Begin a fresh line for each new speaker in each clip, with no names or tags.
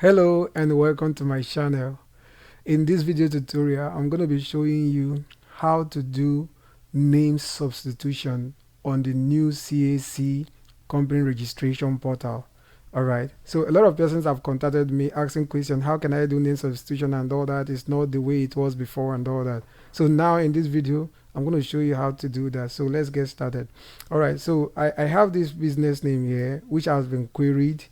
Hello and welcome to my channel. In this video tutorial, I'm going to be showing you how to do name substitution on the new CAC Company Registration Portal. Alright, so a lot of persons have contacted me asking questions, how can I do name substitution and all that? It's not the way it was before and all that. So now in this video, I'm going to show you how to do that. So let's get started. Alright, so I have this business name here, which has been queried,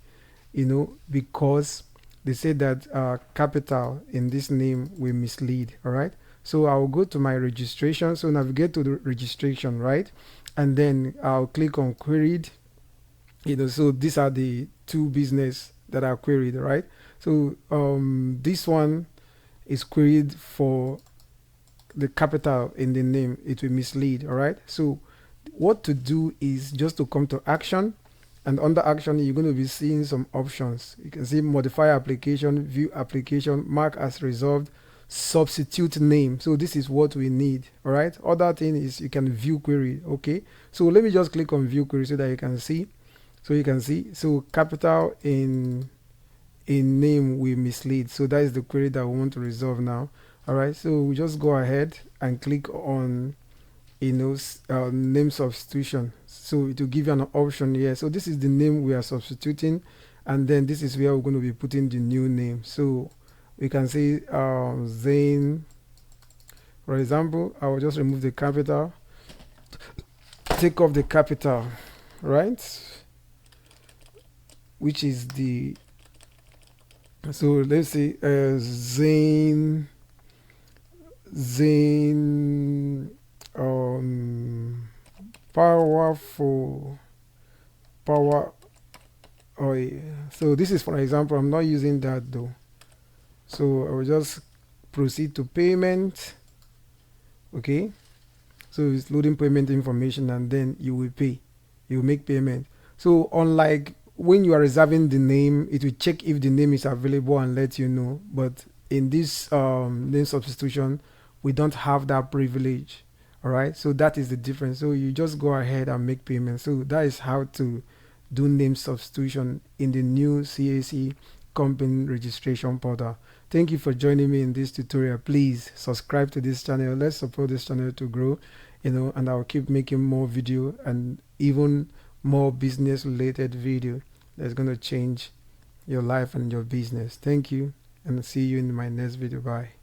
because they say that capital in this name will mislead. All right, so I'll go to my registration, so navigate to the registration, right, and then I'll click on queried. So these are the two business that are queried, right? So this one is queried for the capital in the name. It will mislead. All right, so what to do is just to come to action, and under action you're going to be seeing some options. You can see modify application, view application, mark as resolved, substitute name. So this is what we need. All right, other thing is you can view query. Okay, so let me just click on view query so that you can see. So you can see, so capital in name will mislead. So that is the query that we want to resolve now. All right, so we just go ahead and click on name substitution. So it will give you an option here. So this is the name we are substituting, and then this is where we're going to be putting the new name. So we can say Zane. For example, I will just remove the capital, take off the capital, right, which is the, so let's say Zane powerful power. Oh yeah, so this is, for example, I'm not using that though, so I will just proceed to payment. Okay, so it's loading payment information, and then you will pay, you will make payment. So unlike when you are reserving the name, it will check if the name is available and let you know, but in this name substitution we don't have that privilege. All right, so that is the difference. So you just go ahead and make payment. So that is how to do name substitution in the new CAC Company Registration Portal. Thank you for joining me in this tutorial. Please subscribe to this channel. Let's support this channel to grow, and I'll keep making more video and even more business related video that's going to change your life and your business. Thank you, and see you in my next video. Bye.